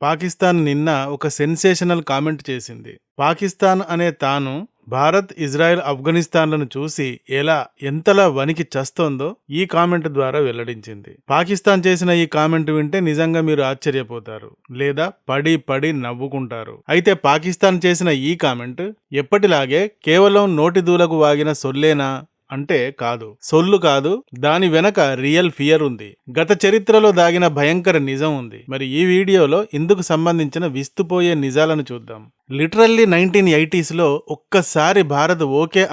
పాకిస్తాన్ నిన్న ఒక sensational comment చేసింది. పాకిస్తాన్ అనే తాను భారత్, ఇజ్రాయెల్, ఆఫ్ఘనిస్తాన్లను చూసి ఎంతలా వణికి చస్తోందో ఈ కామెంట్ ద్వారా వెల్లడించింది. పాకిస్తాన్ చేసిన ఈ కామెంట్ వింటే నిజంగా మీరు ఆశ్చర్యపోతారు, లేదా పడి పడి నవ్వుకుంటారు. అయితే పాకిస్తాన్ చేసిన ఈ కామెంట్ ఎప్పటిలాగే కేవలం నోటి దూలకు వాగిన సొల్లేనా అంటే కాదు, సొల్లు కాదు. దాని వెనక రియల్ ఫియర్ ఉంది. గత చరిత్రలో దాగిన భయంకర నిజం ఉంది. మరి ఈ వీడియోలో ఇందుకు సంబంధించిన విస్తుపోయే నిజాలను చూద్దాం. లిటరల్లీ 1980s ఒక్కసారి భారత్ ఓకే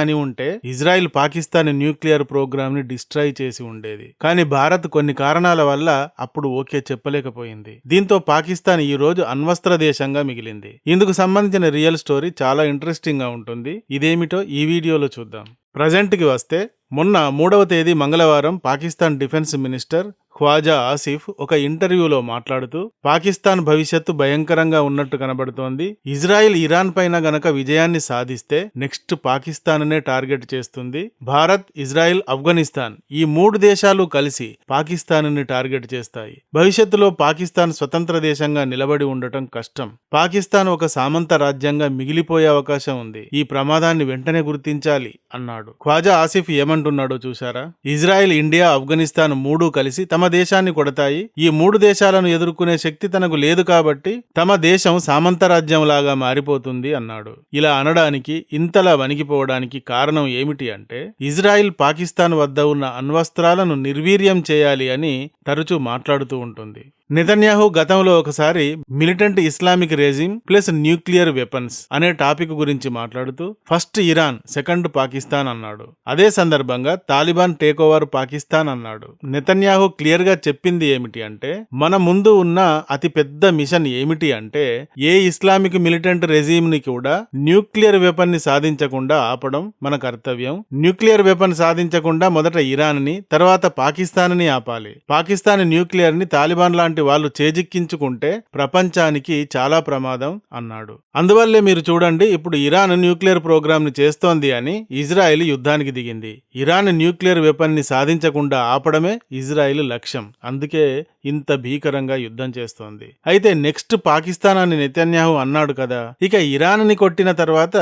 అని ఉంటే ఇజ్రాయెల్ పాకిస్తాన్ న్యూక్లియర్ ప్రోగ్రామ్ ని డిస్ట్రాయ్ చేసి ఉండేది. కానీ భారత్ కొన్ని కారణాల వల్ల అప్పుడు ఓకే చెప్పలేకపోయింది. దీంతో పాకిస్తాన్ ఈ రోజు అణ్వస్త్ర దేశంగా మిగిలింది. ఇందుకు సంబంధించిన రియల్ స్టోరీ చాలా ఇంట్రెస్టింగ్ గా ఉంటుంది. ఇదేమిటో ఈ వీడియోలో చూద్దాం. ప్రజెంట్కి వస్తే మొన్న 3వ తేదీ మంగళవారం పాకిస్తాన్ డిఫెన్స్ మినిస్టర్ ఖ్వాజా ఆసిఫ్ ఒక ఇంటర్వ్యూలో మాట్లాడుతూ పాకిస్తాన్ భవిష్యత్తు భయంకరంగా ఉన్నట్టు కనబడుతోంది. ఇజ్రాయెల్ ఇరాన్ పైన గనక విజయాన్ని సాధిస్తే నెక్స్ట్ పాకిస్తాన్నే టార్గెట్ చేస్తుంది. భారత్, ఇజ్రాయెల్, ఆఫ్ఘనిస్తాన్ ఈ 3 దేశాలు కలిసి పాకిస్తాన్ని టార్గెట్ చేస్తాయి. భవిష్యత్తులో పాకిస్తాన్ స్వతంత్ర దేశంగా నిలబడి ఉండటం కష్టం. పాకిస్తాన్ ఒక సామంత రాజ్యంగా మిగిలిపోయే అవకాశం ఉంది. ఈ ప్రమాదాన్ని వెంటనే గుర్తించాలి అన్నాడు. ఖ్వాజా ఆసిఫ్ ఏమంటున్నాడో చూశారా? ఇజ్రాయెల్, ఇండియా, ఆఫ్ఘనిస్తాన్ 3 కలిసి తమ దేశాన్ని కొడతాయి. ఈ 3 దేశాలను ఎదుర్కొనే శక్తి తనకు లేదు కాబట్టి తమ దేశం సామంతరాజ్యం లాగా మారిపోతుంది అన్నాడు. ఇలా అనడానికి, ఇంతలా వణికిపోవడానికి కారణం ఏమిటి అంటే ఇజ్రాయెల్ పాకిస్తాన్ వద్ద ఉన్న అణ్వస్త్రాలను నిర్వీర్యం చేయాలి అని తరచూ మాట్లాడుతూ ఉంటుంది. నెతన్యాహు గతంలో ఒకసారి militant Islamic regime plus nuclear weapons అనే టాపిక్ గురించి మాట్లాడుతూ ఫస్ట్ ఇరాన్, సెకండ్ పాకిస్తాన్ అన్నాడు. అదే సందర్భంగా తాలిబాన్ టేక్ ఓవర్ పాకిస్తాన్ అన్నాడు. నెతన్యాహు క్లియర్ గా చెప్పింది ఏమిటి అంటే మన ముందు ఉన్న అతి పెద్ద మిషన్ ఏమిటి అంటే ఏ ఇస్లామిక్ మిలిటెంట్ రెజిమ్ ని కూడా న్యూక్లియర్ వెపన్ ని సాధించకుండా ఆపడం మన కర్తవ్యం. న్యూక్లియర్ వెపన్ సాధించకుండా మొదట ఇరాన్ ని, తర్వాత పాకిస్తాన్ ని ఆపాలి. పాకిస్తాన్ న్యూక్లియర్ ని తాలిబాన్ లాంటి వాళ్ళు చేజిక్కించుకుంటే ప్రపంచానికి చాలా ప్రమాదం అన్నాడు. అందువల్లే మీరు చూడండి, ఇప్పుడు ఇరాన్ న్యూక్లియర్ ప్రోగ్రామ్ ని చేస్తోంది అని ఇజ్రాయెల్ యుద్ధానికి దిగింది. ఇరాన్ న్యూక్లియర్ వెపన్ ని సాధించకుండా ఆపడమే ఇజ్రాయెల్ లక్ష్యం. అందుకే ఇంత భీకరంగా యుద్ధం చేస్తోంది. అయితే నెక్స్ట్ పాకిస్తాన్ అని నెతన్యాహు అన్నాడు కదా, ఇక ఇరాన్ ని కొట్టిన తర్వాత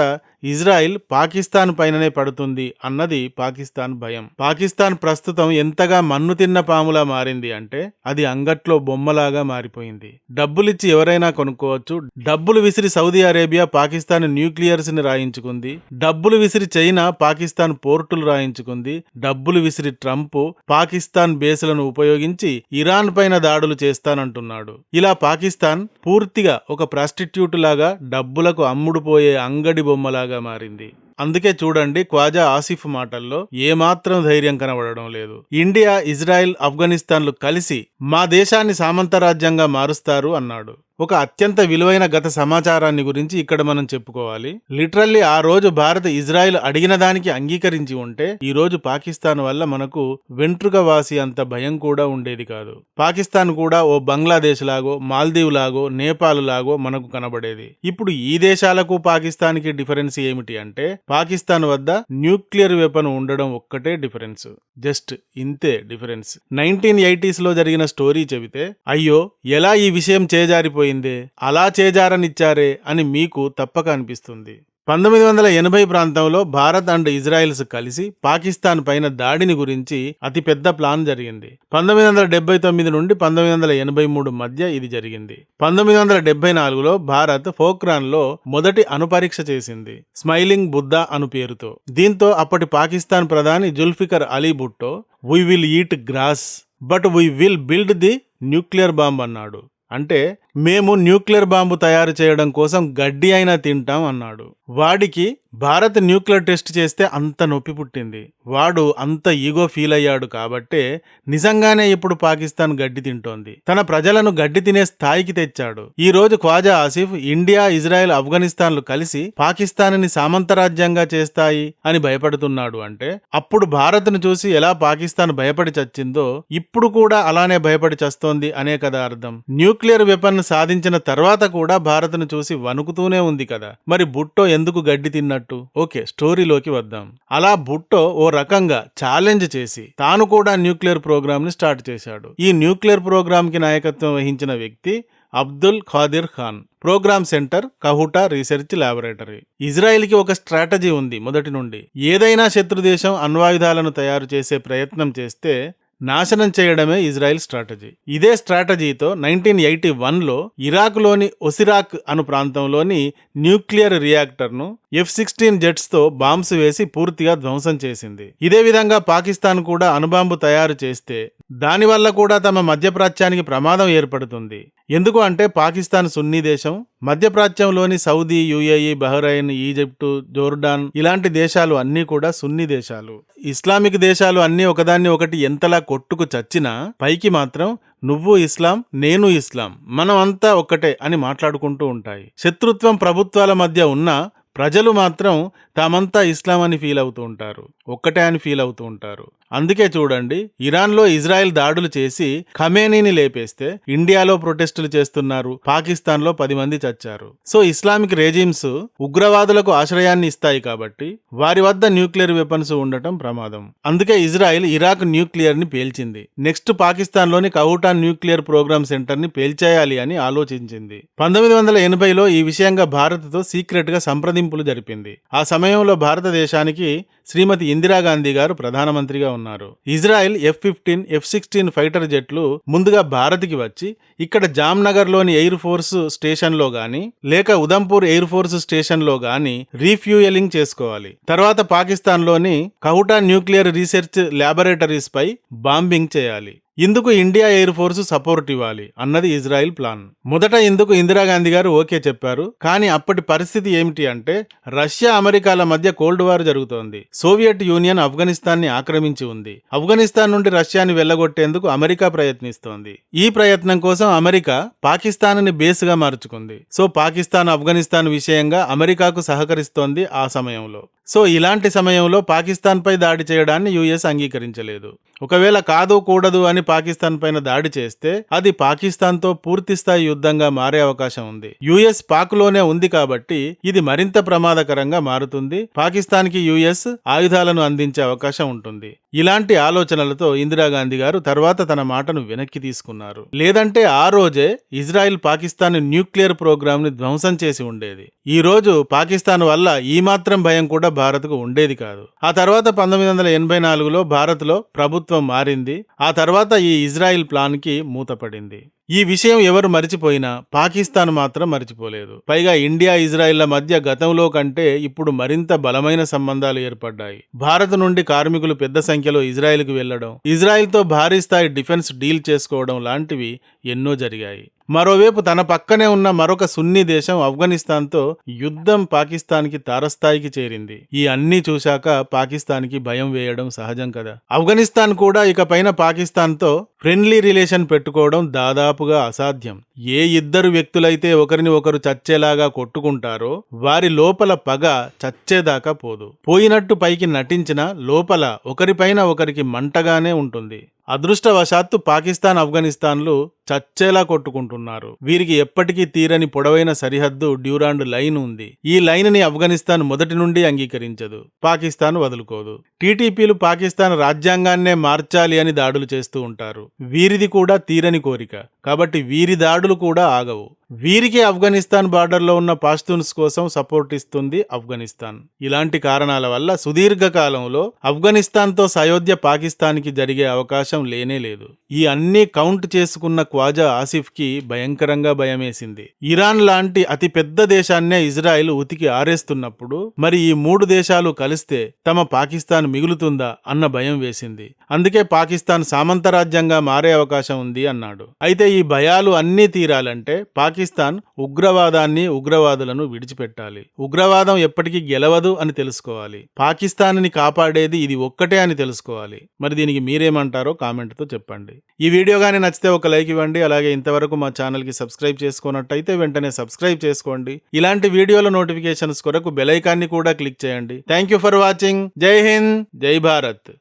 ఇజ్రాయెల్ పాకిస్తాన్ పైననే పడుతుంది అన్నది పాకిస్తాన్ భయం. పాకిస్తాన్ ప్రస్తుతం ఎంతగా మన్ను తిన్న పాములా మారింది అంటే అది అంగట్లో బొమ్మలాగా మారిపోయింది. డబ్బులిచ్చి ఎవరైనా కొనుక్కోవచ్చు. డబ్బులు విసిరి సౌదీ అరేబియా పాకిస్తాన్ న్యూక్లియర్స్ ని రాయించుకుంది. డబ్బులు విసిరి చైనా పాకిస్తాన్ పోర్టులు రాయించుకుంది. డబ్బులు విసిరి ట్రంప్ పాకిస్తాన్ బేసులను ఉపయోగించి ఇరాన్ పైన దాడులు చేస్తానంటున్నాడు. ఇలా పాకిస్తాన్ పూర్తిగా ఒక ప్రాస్టిట్యూట్ లాగా డబ్బులకు అమ్ముడుపోయే అంగడి బొమ్మలాగా మారింది. అందుకే చూడండి, ఖ్వాజా ఆసిఫ్ మాటల్లో ఏమాత్రం ధైర్యం కనబడడం లేదు. ఇండియా, ఇజ్రాయెల్, ఆఫ్ఘనిస్తాన్లు కలిసి మా దేశాన్ని సామంతరాజ్యంగా మారుస్తారు అన్నాడు. ఒక అత్యంత విలువైన గత సమాచారాన్ని గురించి ఇక్కడ మనం చెప్పుకోవాలి. లిటరల్లీ ఆ రోజు భారత్, ఇజ్రాయెల్ అడిగిన దానికి అంగీకరించి ఉంటే ఈ రోజు పాకిస్తాన్ వల్ల మనకు వెంట్రుక వాసి అంత భయం కూడా ఉండేది కాదు. పాకిస్తాన్ కూడా ఓ బంగ్లాదేశ్ లాగో, మాల్దీవ్ లాగో, నేపాల్ లాగో మనకు కనబడేది. ఇప్పుడు ఈ దేశాలకు పాకిస్తాన్ కి డిఫరెన్స్ ఏమిటి అంటే పాకిస్తాన్ వద్ద న్యూక్లియర్ వెపన్ ఉండడం ఒక్కటే డిఫరెన్స్. జస్ట్ ఇంతే డిఫరెన్స్. 1980s జరిగిన స్టోరీ చెబితే అయ్యో ఎలా ఈ విషయం చేజారిపోయింది, అలా చేజారనిచ్చారే అని మీకు తప్పక అనిపిస్తుంది. 1980 ప్రాంతంలో భారత్ అండ్ ఇజ్రాయెల్స్ కలిసి పాకిస్తాన్ పైన దాడిని గురించి అతిపెద్ద ప్లాన్ జరిగింది. 1979 నుండి 1983 మధ్య ఇది జరిగింది. 1974లో భారత్ పోఖ్రాన్లో మొదటి అణుపరీక్ష చేసింది, స్మైలింగ్ బుద్ధా అను పేరుతో. దీంతో అప్పటి పాకిస్తాన్ ప్రధాని Zulfiqar Ali Bhutto "we will eat grass but we will build the nuclear bomb" అన్నాడు. అంటే మేము న్యూక్లియర్ బాంబు తయారు చేయడం కోసం గడ్డి అయినా తింటాం అన్నాడు. వాడికి భారత్ న్యూక్లియర్ టెస్ట్ చేస్తే అంత నొప్పి పుట్టింది. వాడు అంత ఈగో ఫీల్ అయ్యాడు కాబట్టే నిజంగానే ఇప్పుడు పాకిస్తాన్ గడ్డి తింటోంది. తన ప్రజలను గడ్డి తినే స్థాయికి తెచ్చాడు. ఈ రోజు ఖ్వాజా ఆసిఫ్ ఇండియా, ఇజ్రాయెల్, ఆఫ్ఘనిస్తాన్లు కలిసి పాకిస్తాన్ని సామంతరాజ్యంగా చేస్తాయి అని భయపడుతున్నాడు అంటే అప్పుడు భారత్ను చూసి ఎలా పాకిస్తాన్ భయపడి చచ్చిందో ఇప్పుడు కూడా అలానే భయపడి చస్తోంది అనే కదా అర్థం. న్యూక్లియర్ వెపన్ సాధించిన తర్వాత కూడా భారత్ను చూసి వణుకుతూనే ఉంది కదా. మరి భుట్టో ఎందుకు గడ్డి తిన్నట్టు? ఓకే, స్టోరీలోకి వద్దాం. అలా భుట్టో ఓ రకంగా ఛాలెంజ్ చేసి తాను కూడా న్యూక్లియర్ ప్రోగ్రామ్ ని స్టార్ట్ చేశాడు. ఈ న్యూక్లియర్ ప్రోగ్రామ్ కి నాయకత్వం వహించిన వ్యక్తి Abdul Khadir Khan. Program centre Kahuta research laboratory. ఇజ్రాయెల్కి ఒక స్ట్రాటజీ ఉంది మొదటి నుండి. ఏదైనా శత్రుదేశం అణ్వాయుధాలను తయారు చేసే ప్రయత్నం చేస్తే నాశనం చేయడమే ఇజ్రాయెల్ స్ట్రాటజీ. ఇదే స్ట్రాటజీతో 1981లో ఇరాక్లోని ఒసిరాక్ అను ప్రాంతంలోని న్యూక్లియర్ రియాక్టర్ను F-16 జెట్స్తో బాంబ్స్ వేసి పూర్తిగా ధ్వంసం చేసింది. ఇదే విధంగా పాకిస్తాన్ కూడా అణుబాంబు తయారు చేస్తే దానివల్ల కూడా తమ మధ్యప్రాచ్యానికి ప్రమాదం ఏర్పడుతుంది. ఎందుకు అంటే పాకిస్తాన్ సున్నీ దేశం, మధ్యప్రాచ్యంలోని Saudi, UAE, Bahrain, Egypt, Jordan ఇలాంటి దేశాలు అన్నీ కూడా సున్నీ దేశాలు. ఇస్లామిక్ దేశాలు అన్నీ ఒకదాన్ని ఒకటి ఎంతలా కొట్టుకు చచ్చినా పైకి మాత్రం నువ్వు ఇస్లాం, నేను ఇస్లాం, మనం అంతా ఒక్కటే అని మాట్లాడుకుంటూ ఉంటాయి. శత్రుత్వం ప్రభుత్వాల మధ్య ఉన్నా ప్రజలు మాత్రం తామంతా ఇస్లాం అని ఫీల్ అవుతూ ఉంటారు, ఒక్కటే అని ఫీల్ అవుతూ ఉంటారు. అందుకే చూడండి, ఇరాన్లో ఇజ్రాయెల్ దాడులు చేసి ఖమేనీని లేపేస్తే ఇండియాలో ప్రొటెస్టులు చేస్తున్నారు, పాకిస్తాన్లో 10 మంది చచ్చారు. సో ఇస్లామిక్ రెజిమ్స్ ఉగ్రవాదులకు ఆశ్రయాన్ని ఇస్తాయి కాబట్టి వారి వద్ద న్యూక్లియర్ వెపన్స్ ఉండటం ప్రమాదం. అందుకే ఇజ్రాయెల్ ఇరాక్ న్యూక్లియర్ ని పేల్చింది. నెక్స్ట్ పాకిస్తాన్లోని కహూటా న్యూక్లియర్ ప్రోగ్రామ్ సెంటర్ ని పేల్చేయాలి అని ఆలోచించింది. 1980లో ఈ విషయంగా భారత్తో సీక్రెట్ గా సంప్రదింపులు జరిపింది. ఆ సమయంలో భారతదేశానికి శ్రీమతి ఇందిరాగాంధీ గారు ప్రధానమంత్రిగా ఉన్నారు. ఇజ్రాయెల్ F-15, F-16 ఫైటర్ జెట్లు ముందుగా భారత్కి వచ్చి ఇక్కడ జామ్నగర్లోని ఎయిర్ ఫోర్స్ స్టేషన్లో గాని లేక ఉదంపూర్ ఎయిర్ ఫోర్స్ స్టేషన్లో గాని రీఫ్యూయలింగ్ చేసుకోవాలి. తర్వాత పాకిస్తాన్లోని కహూటా న్యూక్లియర్ రీసెర్చ్ ల్యాబొరేటరీస్ పై బాంబింగ్ చేయాలి. ఇందుకు ఇండియా ఎయిర్ ఫోర్స్ సపోర్ట్ ఇవ్వాలి అన్నది ఇజ్రాయెల్ ప్లాన్. మొదట ఇందుకు ఇందిరాగాంధీ గారు ఓకే చెప్పారు. కానీ అప్పటి పరిస్థితి ఏమిటి అంటే రష్యా, అమెరికాల మధ్య కోల్డ్ వార్ జరుగుతోంది. సోవియట్ యూనియన్ ఆఫ్ఘనిస్తాన్ ని ఆక్రమించి ఉంది. ఆఫ్ఘనిస్తాన్ నుండి రష్యాని వెళ్లగొట్టేందుకు అమెరికా ప్రయత్నిస్తోంది. ఈ ప్రయత్నం కోసం అమెరికా పాకిస్తాన్ ని బేస్ గా మార్చుకుంది. సో పాకిస్తాన్, ఆఫ్ఘనిస్తాన్ విషయంగా అమెరికాకు సహకరిస్తోంది ఆ సమయంలో. సో ఇలాంటి సమయంలో పాకిస్తాన్ పై దాడి చేయడాన్ని యుఎస్ అంగీకరించలేదు. ఒకవేళ కాదు కూడదు అని పాకిస్తాన్ పైన దాడి చేస్తే అది పాకిస్తాన్ తో పూర్తి స్థాయి యుద్ధంగా మారే అవకాశం ఉంది. యుఎస్ పాక్ లోనే ఉంది కాబట్టి ఇది మరింత ప్రమాదకరంగా మారుతుంది. పాకిస్తాన్ కి యుఎస్ ఆయుధాలను అందించే అవకాశం ఉంటుంది. ఇలాంటి ఆలోచనలతో ఇందిరాగాంధీ గారు తర్వాత తన మాటను వెనక్కి తీసుకున్నారు. లేదంటే ఆ రోజే ఇజ్రాయెల్ పాకిస్తాన్ న్యూక్లియర్ ప్రోగ్రామ్ ని ధ్వంసం చేసి ఉండేది. ఈ రోజు పాకిస్తాన్ వల్ల ఈ మాత్రం భయం కూడా భారత్కు ఉండేది కాదు. ఆ తర్వాత 1984లో భారత్లో ప్రభుత్వం మారింది. ఆ తర్వాత ఈ ఇజ్రాయెల్ ప్లాన్ కి మూతపడింది. ఈ విషయం ఎవరు మరిచిపోయినా పాకిస్తాన్ మాత్రం మరిచిపోలేదు. పైగా ఇండియా, ఇజ్రాయెల్ల మధ్య గతంలో కంటే ఇప్పుడు మరింత బలమైన సంబంధాలు ఏర్పడ్డాయి. భారత్ నుండి కార్మికులు పెద్ద సంఖ్యలో ఇజ్రాయెల్కి వెళ్లడం, ఇజ్రాయెల్తో భారీ స్థాయి డిఫెన్స్ డీల్ చేసుకోవడం లాంటివి ఎన్నో జరిగాయి. మరోవైపు తన పక్కనే ఉన్న మరొక సున్నీ దేశం ఆఫ్ఘనిస్తాన్తో యుద్ధం పాకిస్తాన్కి తారస్థాయికి చేరింది. ఈ అన్ని చూశాక పాకిస్తాన్కి భయం వేయడం సహజం కదా. ఆఫ్ఘనిస్తాన్ కూడా ఇకపైన పాకిస్తాన్తో ఫ్రెండ్లీ రిలేషన్ పెట్టుకోవడం దాదాపుగా అసాధ్యం. ఏ ఇద్దరు వ్యక్తులైతే ఒకరిని ఒకరు చచ్చేలాగా కొట్టుకుంటారో వారి లోపల పగ చచ్చేదాకా పోదు. పోయినట్టు పైకి నటించినా లోపల ఒకరిపైన ఒకరికి మంటగానే ఉంటుంది. అదృష్టవశాత్తు పాకిస్తాన్, ఆఫ్ఘనిస్తాన్లు చచ్చేలా కొట్టుకుంటున్నారు. వీరికి ఎప్పటికీ తీరని పొడవైన సరిహద్దు డ్యూరాండ్ లైన్ ఉంది. ఈ లైన్ ని ఆఫ్ఘనిస్తాన్ మొదటి నుండి అంగీకరించదు, పాకిస్తాన్ వదులుకోదు. టీటీపీలు పాకిస్తాన్ రాజ్యాంగాన్నే మార్చాలి అని దాడులు చేస్తూ ఉంటారు. వీరిది కూడా తీరని కోరిక కాబట్టి వీరి దాడులు కూడా ఆగవు. వీరికి ఆఫ్ఘనిస్తాన్ బార్డర్లో ఉన్న పాష్తూన్స్ కోసం సపోర్ట్ ఇస్తుంది ఆఫ్ఘనిస్తాన్. ఇలాంటి కారణాల వల్ల సుదీర్ఘకాలంలో ఆఫ్ఘనిస్తాన్తో సయోధ్య పాకిస్తాన్కి జరిగే అవకాశం లేనే లేదు. ఈ అన్ని కౌంట్ చేసుకున్న ఖ్వాజా ఆసిఫ్కి భయంకరంగా భయమేసింది. ఇరాన్ లాంటి అతి పెద్ద దేశాన్నే ఇజ్రాయెల్ ఉతికి ఆరేస్తున్నప్పుడు మరి ఈ 3 దేశాలు కలిస్తే తమ పాకిస్తాన్ మిగులుతుందా అన్న భయం వేసింది. అందుకే పాకిస్తాన్ సామంతరాజ్యంగా మారే అవకాశం ఉంది అన్నాడు. అయితే ఈ భయాలు అన్నీ తీరాలంటే పాకిస్తాన్ ఉగ్రవాదాన్ని, ఉగ్రవాదులను విడిచిపెట్టాలి. ఉగ్రవాదం ఎప్పటికీ గెలవదు అని తెలుసుకోవాలి. పాకిస్తాన్ని కాపాడేది ఇది ఒక్కటే అని తెలుసుకోవాలి. మరి దీనికి మీరేమంటారో కామెంట్తో చెప్పండి. ఈ వీడియో గానీ నచ్చితే ఒక లైక్ ఇవ్వండి. అలాగే ఇంతవరకు మా ఛానల్కి సబ్స్క్రైబ్ చేసుకున్నట్టయితే వెంటనే సబ్స్క్రైబ్ చేసుకోండి. ఇలాంటి వీడియోల నోటిఫికేషన్స్ కొరకు బెల్ ఐకాన్ని కూడా క్లిక్ చేయండి. Thank you for watching. జై హింద్, జై భారత్.